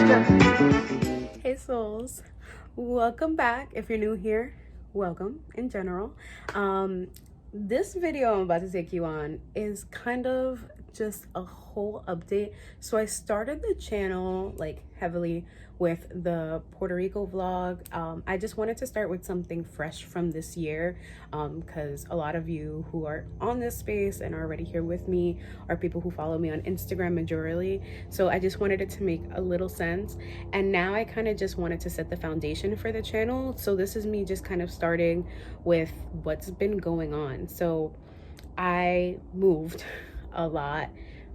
Hey souls, welcome back. If you're new here, welcome in general. This video I'm about to take you on is kind of just a whole update. So I started the channel like heavily with the Puerto Rico vlog. I just wanted to start with something fresh from this year because a lot of you who are on this space and are already here with me are people who follow me on Instagram majorly. So I just wanted it to make a little sense. And now I kind of just wanted to set the foundation for the channel. So this is me just kind of starting with what's been going on. So I moved a lot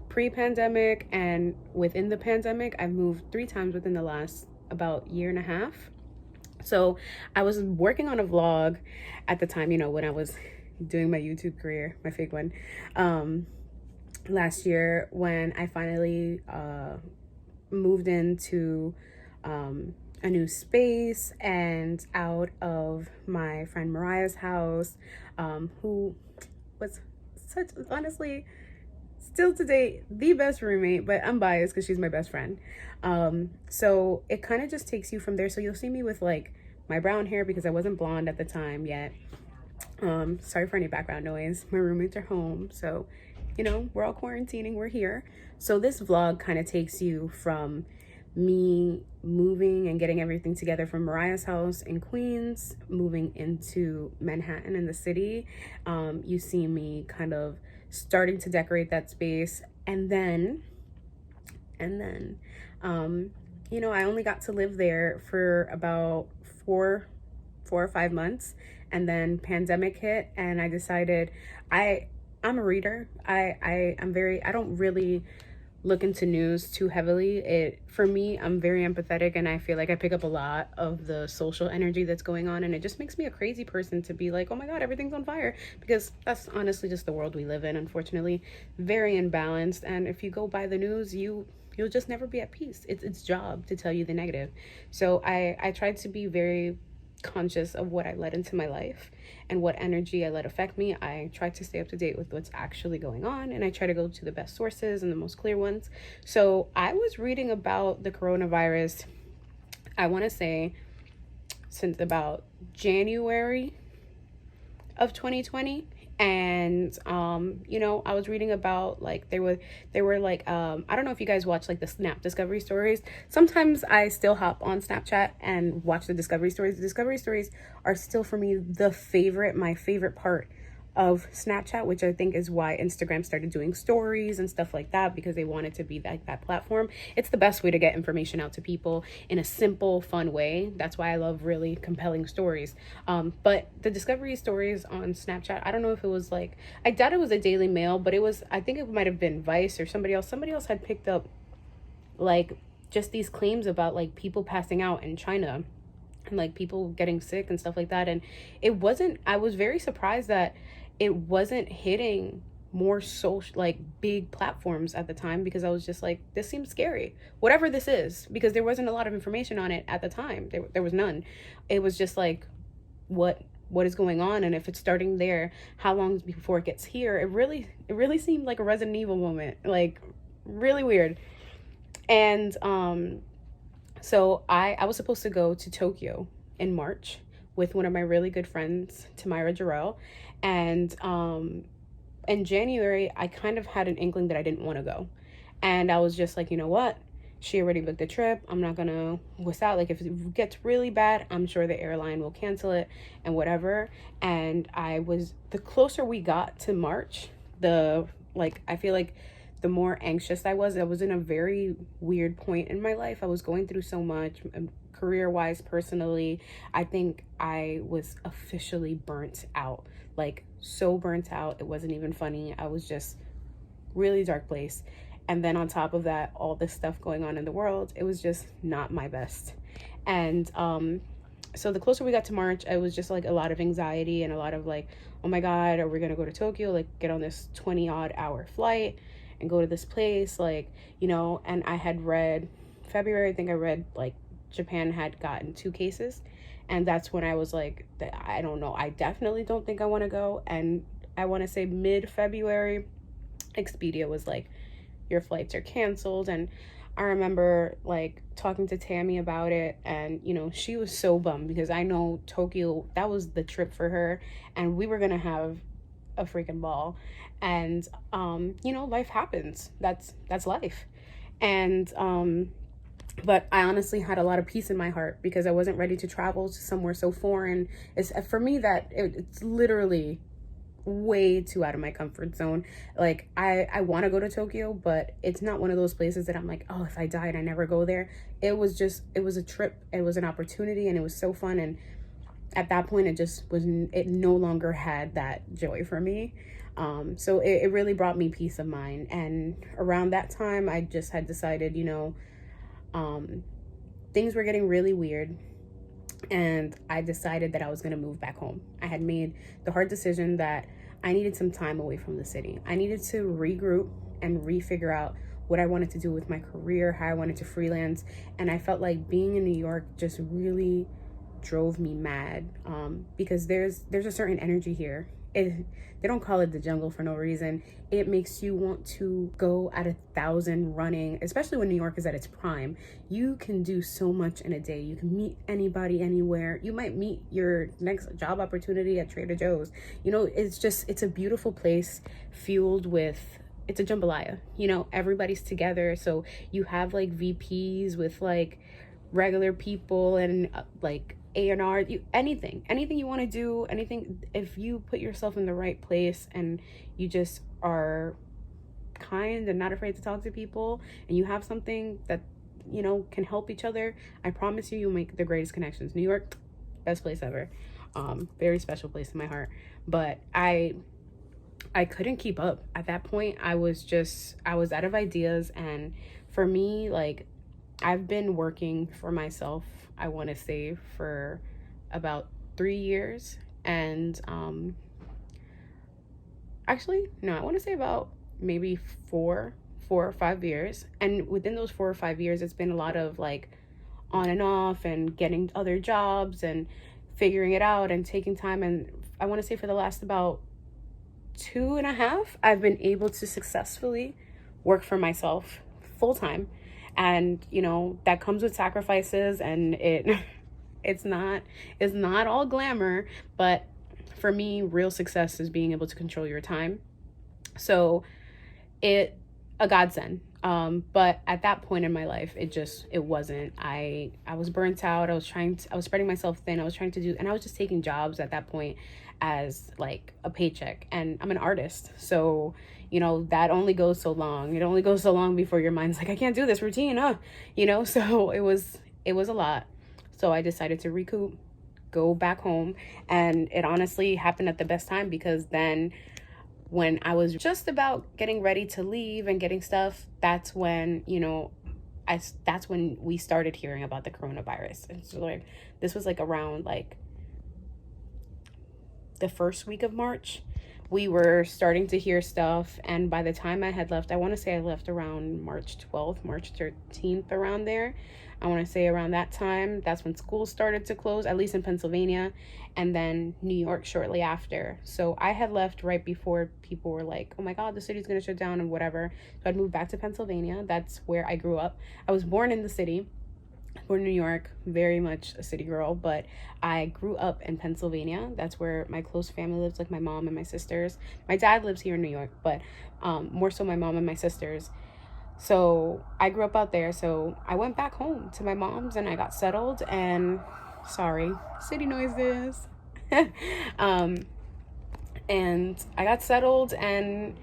pre-pandemic, and within the pandemic I've moved 3 times within the last about year and a half. So I was working on a vlog at the time, you know, when I was doing my YouTube career, my fake one, last year when I finally moved into a new space and out of my friend Mariah's house, who was such, honestly, still today the best roommate, but I'm biased because she's my best friend. So it kind of just takes you from there. So you'll see me with like my brown hair because I wasn't blonde at the time yet. Sorry for any background noise. My roommates are home, so you know, we're all quarantining, we're here. So this vlog kind of takes you from me moving and getting everything together from Mariah's house in Queens, moving into Manhattan in the city. You see me kind of starting to decorate that space, and then you know, I only got to live there for about four or 5 months, and then pandemic hit, and I decided I'm a reader. I don't really look into news too heavily. For me, I'm very empathetic, and I feel like I pick up a lot of the social energy that's going on, and it just makes me a crazy person to be like, oh my god, everything's on fire, because that's honestly just the world we live in, unfortunately. Very imbalanced, and if you go by the news, you'll just never be at peace. It's its job to tell you the negative. So I tried to be very conscious of what I let into my life and what energy I let affect me. I try to stay up to date with what's actually going on, and I try to go to the best sources and the most clear ones. So I was reading about the coronavirus, I want to say since about January of 2020. And you know, I was reading about like they were like I don't know if you guys watch like the Snap Discovery Stories. Sometimes I still hop on Snapchat and watch the Discovery Stories. The Discovery Stories are still for me my favorite part of Snapchat, which I think is why Instagram started doing stories and stuff like that, because they wanted to be that platform. It's the best way to get information out to people in a simple, fun way. That's why I love really compelling stories. But the Discovery Stories on Snapchat, I don't know if it was like, I doubt it was a Daily Mail, but I think it might have been Vice or somebody else. Somebody else had picked up like just these claims about like people passing out in China and like people getting sick and stuff like that. And I was very surprised that it wasn't hitting more social, like big platforms at the time, because I was just like, this seems scary, whatever this is, because there wasn't a lot of information on it at the time. There was none. It was just like, what is going on, and if it's starting there, how long before it gets here? It really seemed like a Resident Evil moment, like really weird. And so I was supposed to go to Tokyo in March with one of my really good friends, Tamira Jarrell. And in January, I kind of had an inkling that I didn't want to go. And I was just like, you know what? She already booked the trip. I'm not going to wuss out. Like, if it gets really bad, I'm sure the airline will cancel it and whatever. And the closer we got to March, I feel like the more anxious I was in a very weird point in my life. I was going through so much, career-wise, personally. I think I was officially burnt out, like so burnt out. It wasn't even funny. I was just really dark place. And then on top of that, all this stuff going on in the world, it was just not my best. And so the closer we got to March, it was just like a lot of anxiety and a lot of like, oh my God, are we gonna go to Tokyo? Like, get on this 20-odd-hour flight and go to this place, like, you know. And I had read February, I think I read like Japan had gotten 2 cases, and that's when I was like, I don't know, I definitely don't think I want to go. And I want to say mid-February, Expedia was like, your flights are canceled. And I remember like talking to Tammy about it, and you know, she was so bummed because I know Tokyo, that was the trip for her, and we were gonna have a freaking ball. And you know, life happens. That's life. And but I honestly had a lot of peace in my heart because I wasn't ready to travel to somewhere so foreign. It's for me that it's literally way too out of my comfort zone. Like I want to go to Tokyo, but it's not one of those places that I'm like, oh, if I died I never go there. It was just, it was a trip, it was an opportunity, and it was so fun. And at that point it just was, it no longer had that joy for me. So it really brought me peace of mind. And around that time I just had decided, you know, things were getting really weird, and I decided that I was going to move back home. I had made the hard decision that I needed some time away from the city. I needed to regroup and refigure out what I wanted to do with my career, how I wanted to freelance. And I felt like being in New York just really drove me mad, because there's a certain energy here. They don't call it the jungle for no reason. It makes you want to go at 1,000 running, especially when New York is at its prime. You can do so much in a day. You can meet anybody anywhere. You might meet your next job opportunity at Trader Joe's. You know, it's a beautiful place fueled with, it's a jambalaya. You know, everybody's together. So you have like VPs with like regular people, and like A&R, anything you want to do, anything. If you put yourself in the right place and you just are kind and not afraid to talk to people, and you have something that, you know, can help each other, I promise you, you'll make the greatest connections. New York, best place ever. Very special place in my heart. But I couldn't keep up at that point. I was out of ideas. And for me, like, I've been working for myself, I want to say, for about 3 years. And actually, no, I want to say about maybe 4 or 5 years. And within those 4 or 5 years, it's been a lot of like on and off, and getting other jobs and figuring it out and taking time. And I want to say for the last about 2.5, I've been able to successfully work for myself full time. And you know, that comes with sacrifices, and it's not all glamour. But for me, real success is being able to control your time. So it a godsend. But at that point in my life, it wasn't. I was burnt out. I was spreading myself thin. I was trying to do, and I was just taking jobs at that point as like a paycheck. And I'm an artist, so you know, that only goes so long. It only goes so long before your mind's like, I can't do this routine, you know. So it was a lot. So I decided to recoup, go back home. And it honestly happened at the best time, because then when I was just about getting ready to leave and getting stuff, that's when, you know, that's when we started hearing about the coronavirus. And so like, this was like around like the first week of March. We were starting to hear stuff. And by the time I had left, I want to say I left around March 12th, March 13th, around there. I want to say around that time, that's when schools started to close, at least in Pennsylvania, and then New York shortly after. So I had left right before people were like, oh my God, the city's going to shut down and whatever. So I'd moved back to Pennsylvania. That's where I grew up. I was born in the city, born in New York, very much a city girl, but I grew up in Pennsylvania. That's where my close family lives, like my mom and my sisters. My dad lives here in New York, but more so my mom and my sisters. So I grew up out there. So I went back home to my mom's and I got settled. And sorry, city noises. And I got settled, and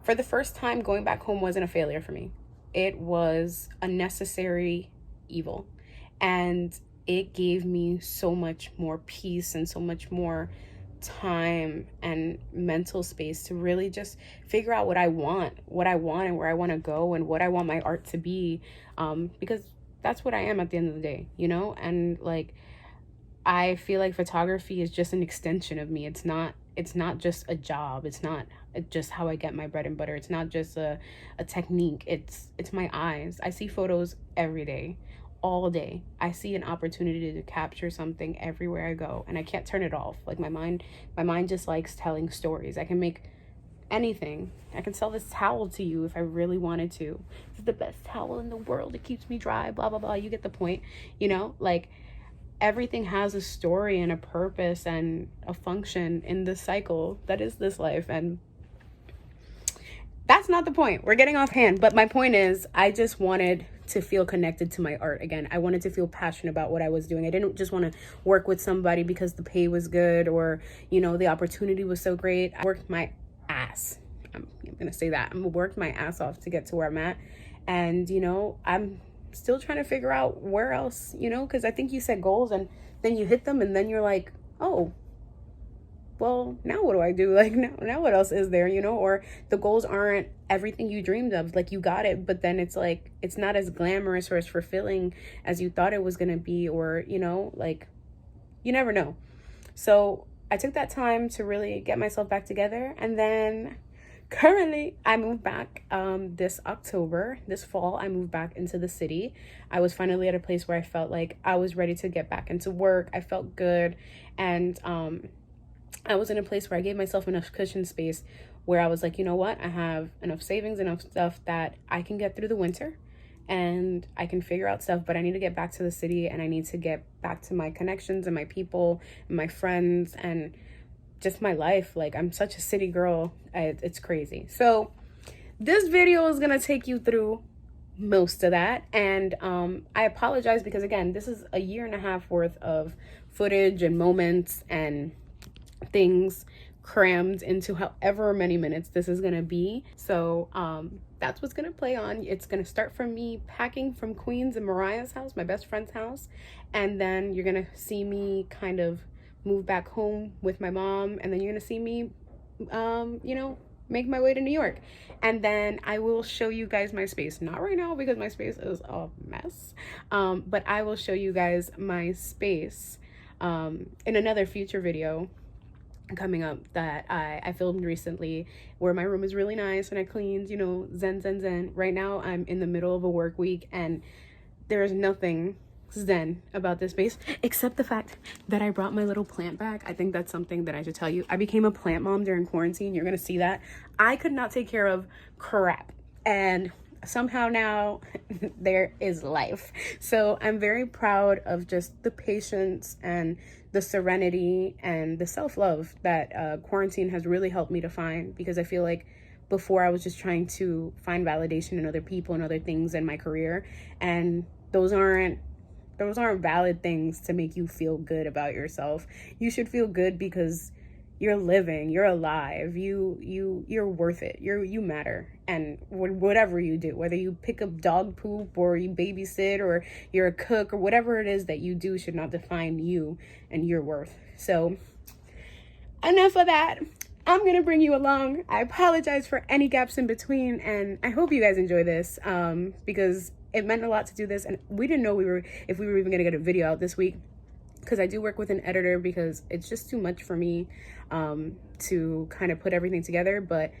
for the first time, going back home wasn't a failure for me. It was a necessary evil, and it gave me so much more peace and so much more time and mental space to really just figure out what I want and where I want to go and what I want my art to be, because that's what I am at the end of the day, you know. And like, I feel like photography is just an extension of me. It's not just a job. It's not just how I get my bread and butter. It's not just a technique. It's my eyes. I see photos every day, all day. I see an opportunity to capture something everywhere I go, and I can't turn it off. Like my mind just likes telling stories. I can make anything. I can sell this towel to you if I really wanted to. It's the best towel in the world. It keeps me dry, blah, blah, blah. You get the point, you know? Like, everything has a story and a purpose and a function in this cycle that is this life. And that's not the point. We're getting offhand. But my point is, I just wanted to feel connected to my art again. I wanted to feel passionate about what I was doing. I didn't just want to work with somebody because the pay was good or, you know, the opportunity was so great. I worked my ass. I'm going to say that. I worked my ass off to get to where I'm at. And, you know, I'm still trying to figure out where else, you know, because I think you set goals and then you hit them and then you're like, oh, well, now what do I do? Like, now what else is there, you know? Or the goals aren't everything you dreamed of. Like, you got it, but then it's like, it's not as glamorous or as fulfilling as you thought it was going to be, or, you know, like, you never know. So I took that time to really get myself back together. And then currently I moved back this October, this fall, I moved back into the city. I was finally at a place where I felt like I was ready to get back into work. I felt good. And, I was in a place where I gave myself enough cushion space where I was like, you know what? I have enough savings, enough stuff that I can get through the winter and I can figure out stuff, but I need to get back to the city and I need to get back to my connections and my people and my friends and just my life. Like, I'm such a city girl. It's crazy. So this video is going to take you through most of that. And I apologize because, again, this is a 1.5 years worth of footage and moments and things crammed into however many minutes this is gonna be. So that's what's gonna play on. It's gonna start from me packing from Queens and Mariah's house, my best friend's house, and then you're gonna see me kind of move back home with my mom, and then you're gonna see me you know, make my way to New York. And then I will show you guys my space, not right now because my space is a mess, but I will show you guys my space in another future video coming up that I filmed recently, where my room is really nice and I cleaned, you know, zen. Right now I'm in the middle of a work week and there is nothing zen about this space except the fact that I brought my little plant back. I think that's something that I should tell you. I became a plant mom during quarantine. You're gonna see that. I could not take care of crap, and somehow now there is life. So I'm very proud of just the patience and the serenity and the self-love that quarantine has really helped me to find, because I feel like before I was just trying to find validation in other people and other things in my career, and those aren't valid things to make you feel good about yourself. You should feel good because you're living, you're alive, you're worth it, you matter. And whatever you do, whether you pick up dog poop or you babysit or you're a cook or whatever it is that you do, should not define you and your worth. So enough of that. I'm gonna bring you along. I apologize for any gaps in between, and I hope you guys enjoy this because it meant a lot to do this, and we didn't know if we were even gonna get a video out this week, because I do work with an editor because it's just too much for me to kind of put everything together. But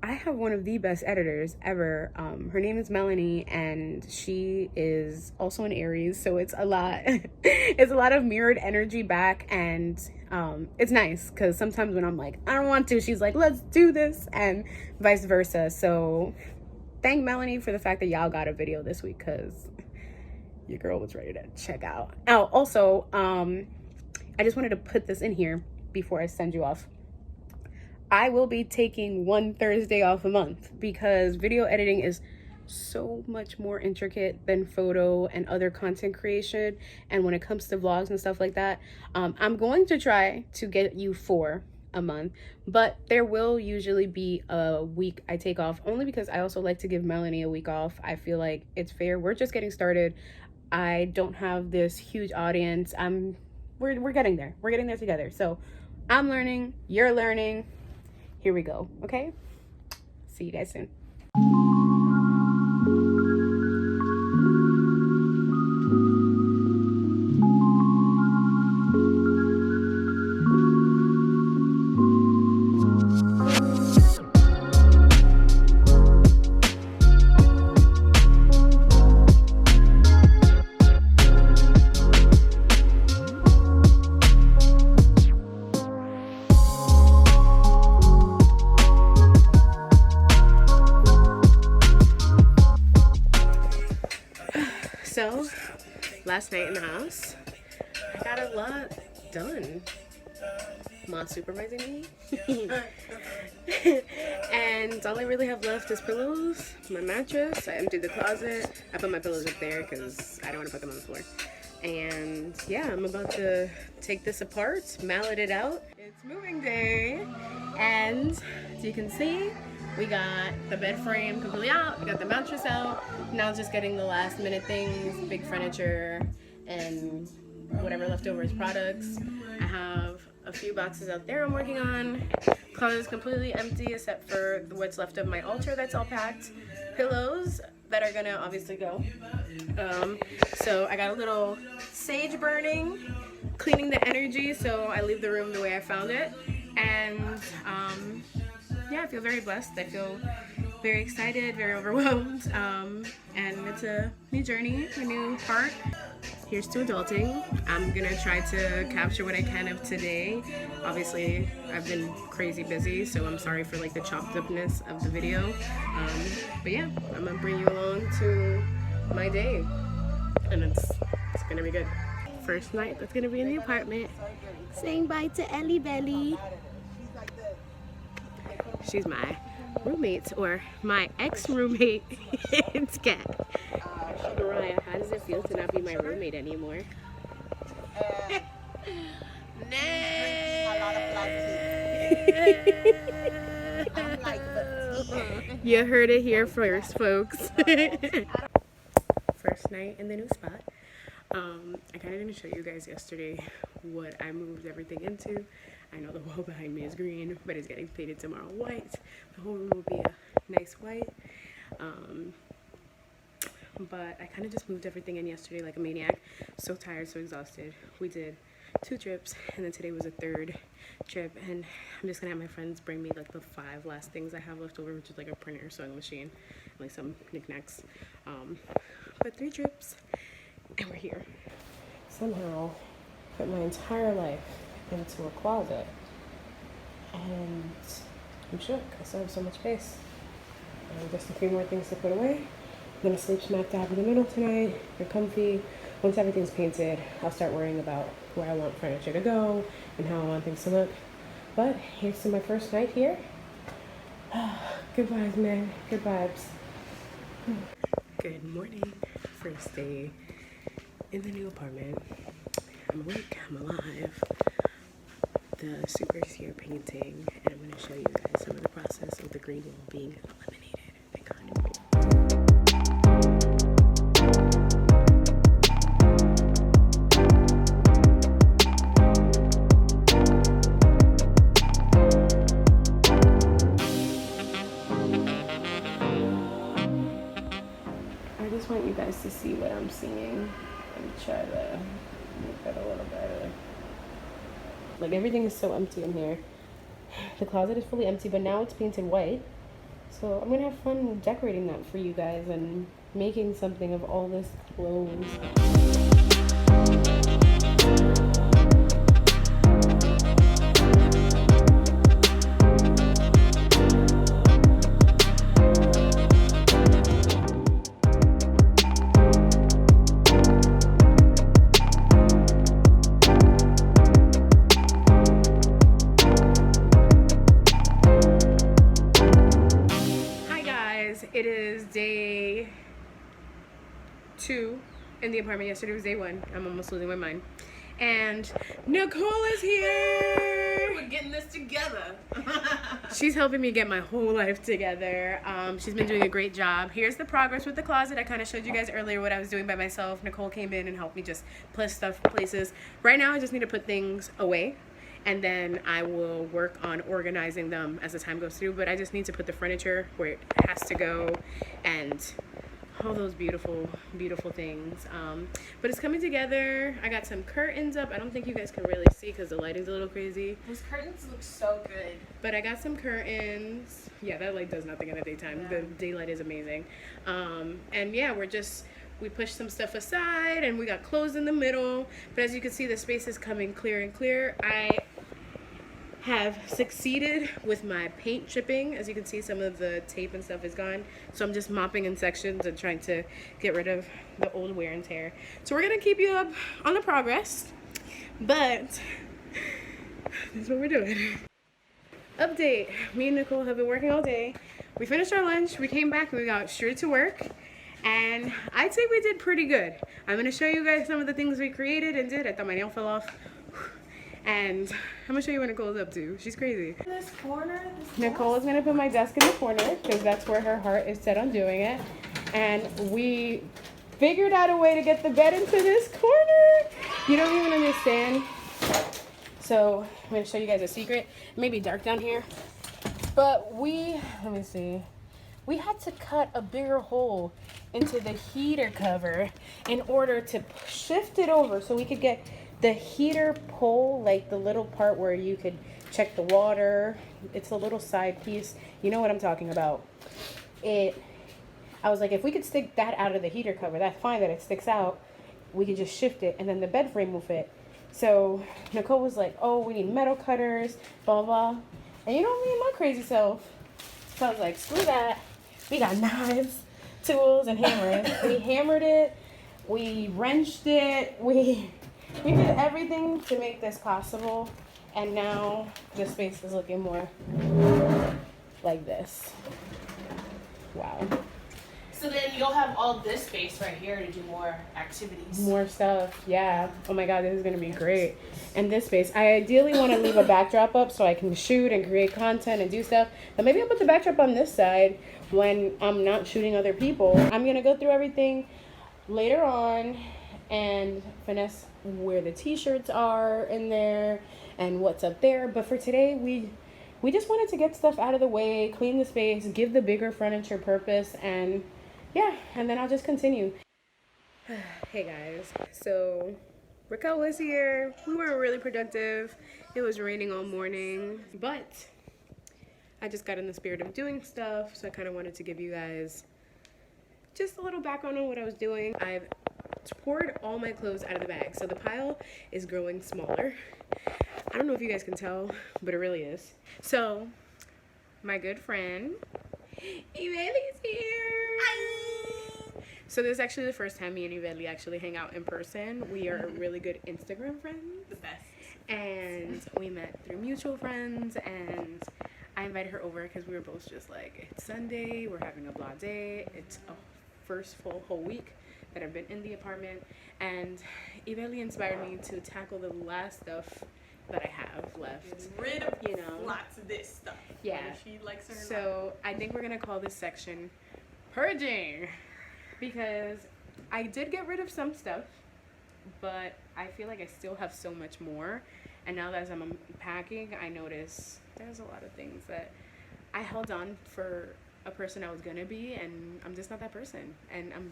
I have one of the best editors ever. Her name is Melanie, and she is also an Aries, so it's a lot. It's a lot of mirrored energy back, and it's nice because sometimes when I'm like, I don't want to, she's like, let's do this, and vice versa. So thank Melanie for the fact that y'all got a video this week, because your girl was ready to check out. Oh, also, I just wanted to put this in here before I send you off. I will be taking one Thursday off a month because video editing is so much more intricate than photo and other content creation. And when it comes to vlogs and stuff like that, I'm going to try to get you 4 a month, but there will usually be a week I take off, only because I also like to give Melanie a week off. I feel like it's fair. We're just getting started. I don't have this huge audience. We're getting there. We're getting there together. So I'm learning, you're learning. Here we go. Okay? See you guys soon. last night in the house. I got a lot done. Mom's supervising me. And all I really have left is pillows, my mattress. I emptied the closet. I put my pillows up there because I don't want to put them on the floor. And yeah, I'm about to take this apart, mallet it out. It's moving day. And as you can see, we got the bed frame completely out. We got the mattress out. Now just getting the last minute things, big furniture, and whatever leftovers products. I have a few boxes out there I'm working on. Closet is completely empty except for what's left of my altar that's all packed. Pillows that are gonna obviously go. So I got a little sage burning, cleaning the energy so I leave the room the way I found it. And yeah, I feel very blessed. I feel very excited, very overwhelmed. And it's a new journey, a new part. Here's to adulting. I'm gonna try to capture what I can of today. Obviously, I've been crazy busy, so I'm sorry for like the chopped upness of the video. But yeah, I'm gonna bring you along to my day, and it's gonna be good. First night that's gonna be in the apartment. Saying bye to Ellie Belly. She's my roommate, or my ex-roommate. It's Kat. Mariah, how does it feel to not be my roommate anymore? You heard it here first, folks. First night in the new spot. I kind of didn't show you guys yesterday what I moved everything into. I know the wall behind me is green, but it's getting painted tomorrow white. The whole room will be a nice white. But I kind of just moved everything in yesterday like a maniac. So tired, so exhausted. We did 2 trips, and then today was a 3rd trip, and I'm just gonna have my friends bring me like the 5 last things I have left over, which is like a printer, sewing machine, like some knickknacks. But 3 trips, and we're here. Somehow put my entire life into a closet, and I'm shook. I still have so much space. Just a few more things to put away. I'm gonna sleep smack dab in the middle tonight. Get comfy. Once everything's painted, I'll start worrying about where I want furniture to go and how I want things to look. But here's to my first night here. Good vibes, man. Good vibes. Good morning. First day in the new apartment. I'm awake. I'm alive. The super's here painting, and I'm gonna show you guys some of the process of the green wall being eliminated. Thank God. I just want you guys to see what I'm seeing and try to make that a little better. Like, everything is so empty in here. The closet is fully empty, but now it's painted white. So I'm gonna have fun decorating that for you guys and making something of all this clothes. It is day 2 in the apartment. Yesterday was day 1. I'm almost losing my mind. And Nicole is here. We're getting this together. She's helping me get my whole life together. She's been doing a great job. Here's the progress with the closet. I kind of showed you guys earlier what I was doing by myself. Nicole came in and helped me just place stuff places. Right now I just need to put things away, and then I will work on organizing them as the time goes through. But I just need to put the furniture where it has to go and all those beautiful, beautiful things. But it's coming together. I got some curtains up. I don't think you guys can really see because the lighting's a little crazy. Those curtains look so good. But I got some curtains. Yeah, that light does nothing in the daytime. Yeah. The daylight is amazing. And yeah, we pushed some stuff aside, and we got clothes in the middle. But as you can see, the space is coming clear and clear. I have succeeded with my paint chipping. As you can see, some of the tape and stuff is gone. So I'm just mopping in sections and trying to get rid of the old wear and tear. So we're gonna keep you up on the progress, but this is what we're doing. Update, me and Nicole have been working all day. We finished our lunch, we came back, and we got straight to work. And I'd say we did pretty good. I'm gonna show you guys some of the things we created and did. I thought my nail fell off. And I'm gonna show you what Nicole's up to. She's crazy. This corner. Nicole is gonna put my desk in the corner because that's where her heart is set on doing it. And we figured out a way to get the bed into this corner. You don't even understand. So I'm gonna show you guys a secret. It may be dark down here, but let me see. We had to cut a bigger hole into the heater cover in order to shift it over so we could get the heater pole, like the little part where you could check the water. It's a little side piece. You know what I'm talking about. I was like, if we could stick that out of the heater cover, that's fine that it sticks out. We could just shift it and then the bed frame will fit. So Nicole was like, oh, we need metal cutters, blah, blah. And you know me and my crazy self. So I was like, screw that. We got knives, tools, and hammers. We hammered it. We wrenched it. We did everything to make this possible. And now the space is looking more like this. Wow. So then you'll have all this space right here to do more activities. More stuff, yeah. Oh my God, this is gonna be great. And this space, I ideally want to leave a backdrop up so I can shoot and create content and do stuff. But maybe I'll put the backdrop on this side when I'm not shooting other people. I'm gonna go through everything later on and finesse where the t-shirts are in there and what's up there. But for today, we just wanted to get stuff out of the way, clean the space, give the bigger furniture purpose, and yeah, and then I'll just continue. Hey guys, so Raquel was here. We weren't really productive. It was raining all morning, but I just got in the spirit of doing stuff, so I kind of wanted to give you guys just a little background on what I was doing. I've poured all my clothes out of the bag, so the pile is growing smaller. I don't know if you guys can tell, but it really is. So, my good friend, Iveli's here. Hi. So this is actually the first time me and Iveli actually hang out in person. We are really good Instagram friends. The best. And we met through mutual friends, and I invited her over because we were both just like, it's Sunday, we're having a blah day. It's a first full whole week that I've been in the apartment, and Iveli inspired me to tackle the last stuff that I have left. Get rid of, you know, lots of this stuff. Yeah. Whether she likes it or So I think we're gonna call this section purging, because I did get rid of some stuff, but I feel like I still have so much more. And now that as I'm unpacking, I notice there's a lot of things that I held on for a person I was gonna be, and I'm just not that person. And I'm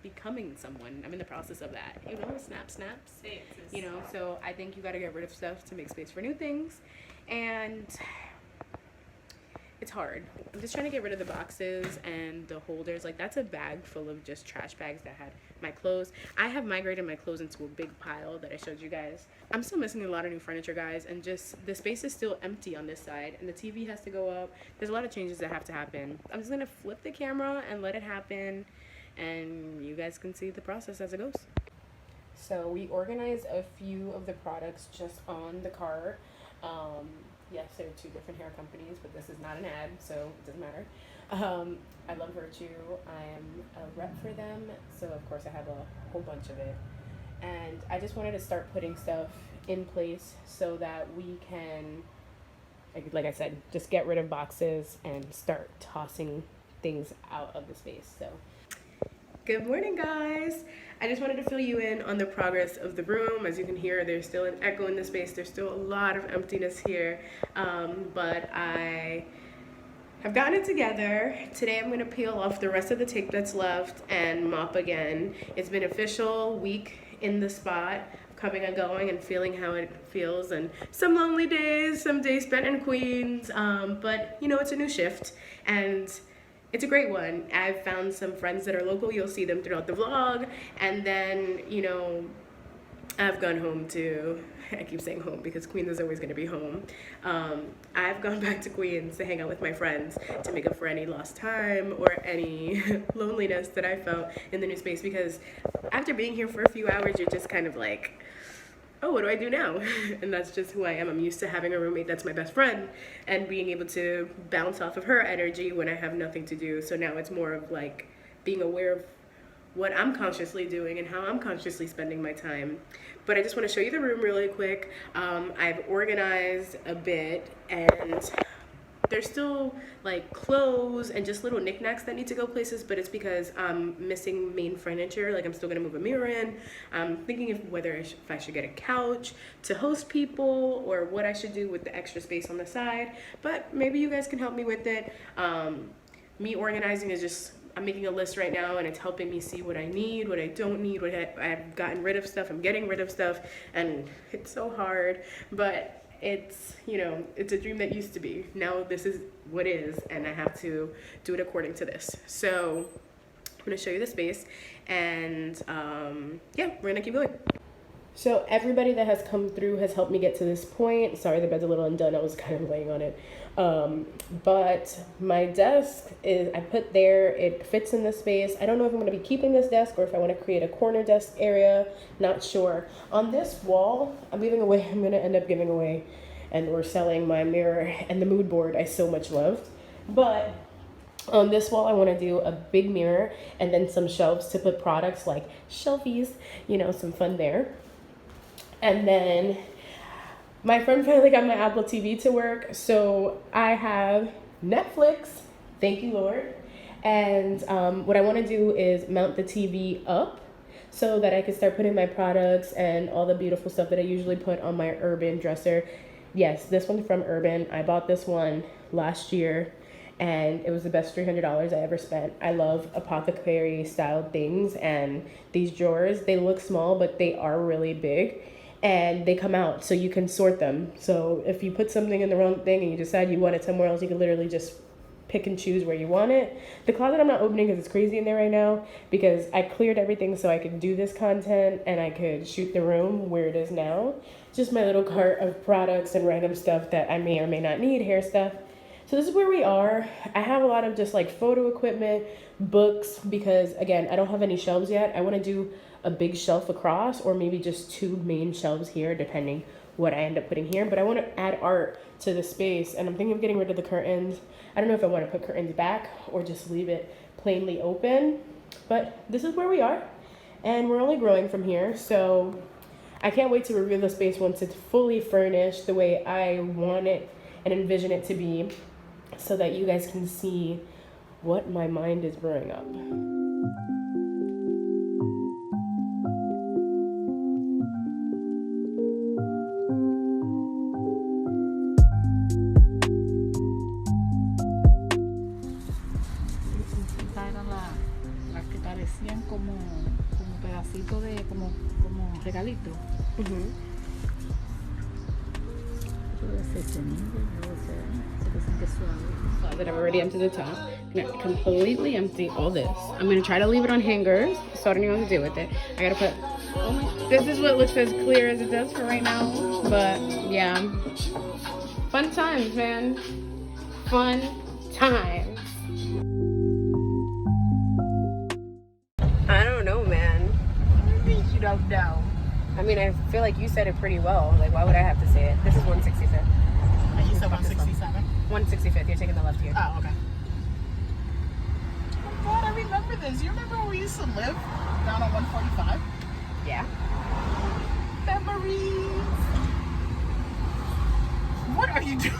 becoming someone. I'm in the process of that. You know, snaps. Say it, sis. You know, so I think you gotta get rid of stuff to make space for new things. And it's hard. I'm just trying to get rid of the boxes and the holders. Like, that's a bag full of just trash bags that had my clothes. I have migrated my clothes into a big pile that I showed you guys. I'm still missing a lot of new furniture, guys, and just the space is still empty on this side, and the TV has to go up. There's a lot of changes that have to happen. I'm just gonna flip the camera and let it happen, and you guys can see the process as it goes. So we organized a few of the products just on the cart. Yes, there are two different hair companies, but this is not an ad, so it doesn't matter. I love Virtue. I am a rep for them, so of course I have a whole bunch of it. And I just wanted to start putting stuff in place so that we can, like I said, just get rid of boxes and start tossing things out of the space. So, good morning, guys. I just wanted to fill you in on the progress of the room. As you can hear, there's still an echo in the space. There's still a lot of emptiness here, but I have gotten it together. Today I'm gonna peel off the rest of the tape that's left and mop again. It's been an official week in the spot, coming and going and feeling how it feels, and some lonely days, some days spent in Queens, but you know, it's a new shift, and it's a great one. I've found some friends that are local. You'll see them throughout the vlog. And then, you know, I've gone home to, I keep saying home because Queens is always going to be home. I've gone back to Queens to hang out with my friends to make up for any lost time or any loneliness that I felt in the new space, because after being here for a few hours, you're just kind of like, oh, what do I do now? And that's just who I am. I'm used to having a roommate that's my best friend and being able to bounce off of her energy when I have nothing to do. So now it's more of like being aware of what I'm consciously doing and how I'm consciously spending my time. But I just want to show you the room really quick. I've organized a bit, and there's still like clothes and just little knickknacks that need to go places, but it's because I'm missing main furniture. Like I'm still gonna move a mirror in. I'm thinking if I should get a couch to host people, or what I should do with the extra space on the side. But maybe you guys can help me with it. Me organizing is just, I'm making a list right now, and it's helping me see what I need, what I don't need, what I've gotten rid of stuff, I'm getting rid of stuff, and it's so hard, but it's, you know, it's a dream that used to be. Now this is what is, and I have to do it according to this. So I'm gonna show you the space, and yeah, we're gonna keep going. So everybody that has come through has helped me get to this point. Sorry, the bed's a little undone. I was kind of laying on it. But my desk is, I put there, it fits in this space. I don't know if I'm going to be keeping this desk or if I want to create a corner desk area. Not sure. On this wall, I'm going to end up giving away, and we're selling my mirror and the mood board I so much loved. But on this wall, I want to do a big mirror and then some shelves to put products, like shelfies, you know, some fun there. And then my friend finally got my Apple TV to work, so I have Netflix, thank you Lord. And what I want to do is mount the TV up so that I can start putting my products and all the beautiful stuff that I usually put on my Urban dresser. Yes, this one's from Urban. I bought this one last year, and it was the best $300 I ever spent. I love apothecary styled things, and these drawers, they look small, but they are really big. And they come out so you can sort them. So if you put something in the wrong thing and you decide you want it somewhere else, you can literally just pick and choose where you want it. The closet I'm not opening because it's crazy in there right now, because I cleared everything so I could do this content and I could shoot the room where it is now. Just my little cart of products and random stuff that I may or may not need, hair stuff. So this is where we are. I have a lot of just like photo equipment, books, because again, I don't have any shelves yet. I want to do a big shelf across, or maybe just two main shelves here, depending what I end up putting here. But I want to add art to the space, and I'm thinking of getting rid of the curtains. I don't know if I want to put curtains back or just leave it plainly open, but this is where we are, and we're only growing from here. So I can't wait to reveal the space once it's fully furnished the way I want it and envision it to be, so that you guys can see what my mind is brewing up. Como pedacito de como regalito. Closet, I've already emptied the top. I'm gonna completely empty all this. I'm gonna try to leave it on hangers, so I don't know what to do with it. I gotta put, this is what looks as clear as it does for right now, but yeah. Fun times, man. Fun times. I don't know, man. You don't know. I mean, I feel like you said it pretty well. Like, why would I have to say it? This is 165th. And you said 167? 165th. You're taking the left here. Oh, okay. Oh God, I remember this. You remember when we used to live down on 145? Yeah. Memories. What are you doing?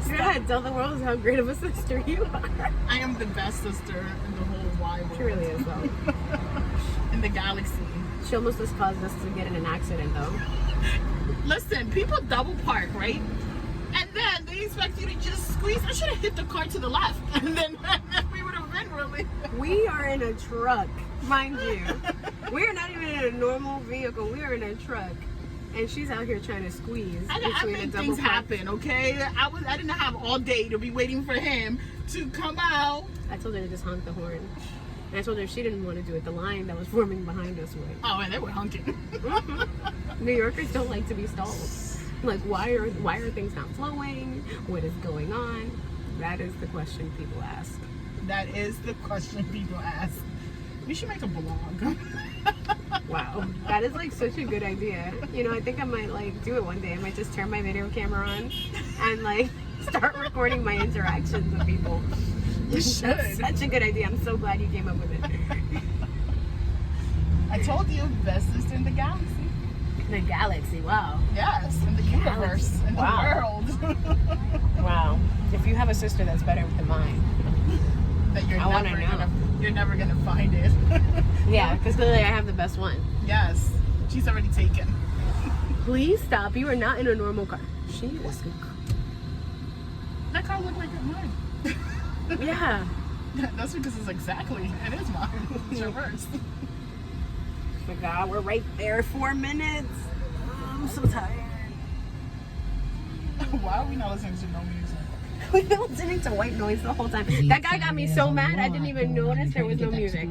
Go ahead, tell the world how great of a sister you are. I am the best sister in the whole wide world. She really is, though. In the galaxy. She almost just caused us to get in an accident, though. Listen, people double park, right? And then they expect you to just squeeze. I should have hit the car to the left, and then we would have been really. We are in a truck, mind you. We are not even in a normal vehicle. We are in a truck. And she's out here trying to squeeze I between made a double things park. happen, okay? I didn't have all day to be waiting for him to come out. I told her to just honk the horn. And I told her if she didn't want to do it, the line that was forming behind us would. Oh, and they were honking. New Yorkers don't like to be stalled. Like, why are things not flowing? What is going on? That is the question people ask. That is the question people ask. We should make a blog. Wow, that is like such a good idea. You know, I think I might like do it one day. I might just turn my video camera on and like start recording my interactions with people. You should. That's such a good idea. I'm so glad you came up with it. I told you, best sister in the galaxy. The galaxy, wow. Yes, in the universe, in the world. Wow. If you have a sister that's better than mine, That I you're never gonna find it. yeah, because clearly I have the best one. Yes, she's already taken. Please stop. You are not in a normal car. She is. That car looked like mine. Yeah. That's because it is mine. It's reversed. Oh my God, we're right there. 4 minutes. Oh, I'm so tired. Why are we not listening to no music? We've been listening to white noise the whole time. That guy got me so mad I didn't even notice there was no music.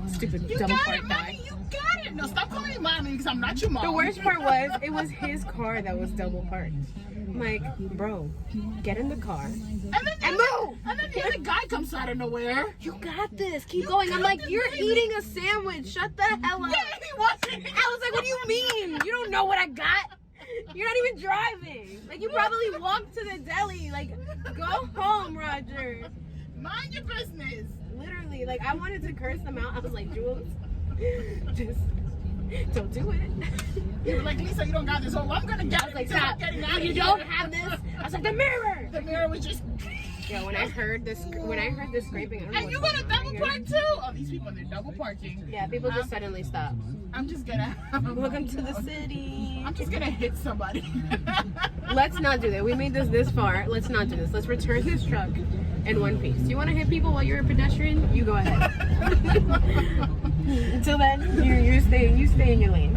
Stupid You dumb got fart it, guy. mommy. You got it. No, stop calling me mommy because I'm not your mom. The worst part was it was his car that was double parked. I'm like, bro, get in the car And move. And then the other guy comes out of nowhere. You got this. Keep going. I'm like, you're eating a sandwich. Shut the hell up. Yeah, he wasn't. I was like, what do you mean? You don't know what I got? You're not even driving. Like, you probably walked to the deli. Like, go home, Roger. Mind your business. Literally, like, I wanted to curse them out. I was like, Jules, just don't do it. You were like, Lisa, you don't got this. Oh, I'm gonna get I was it. like, because I'm stop. getting out of You here. don't have this. I was like, the mirror. The mirror was just. Yeah, when I heard this scraping, I don't know. And you what's want to going on double here. park too? Oh, these people, they're double parking. Yeah, people just suddenly stop. I'm just gonna. Welcome to the city. I'm just gonna hit somebody. Let's not do that. We made this far. Let's not do this. Let's return this truck in one piece. You want to hit people while you're a pedestrian? You go ahead. Until then, you stay in your lane.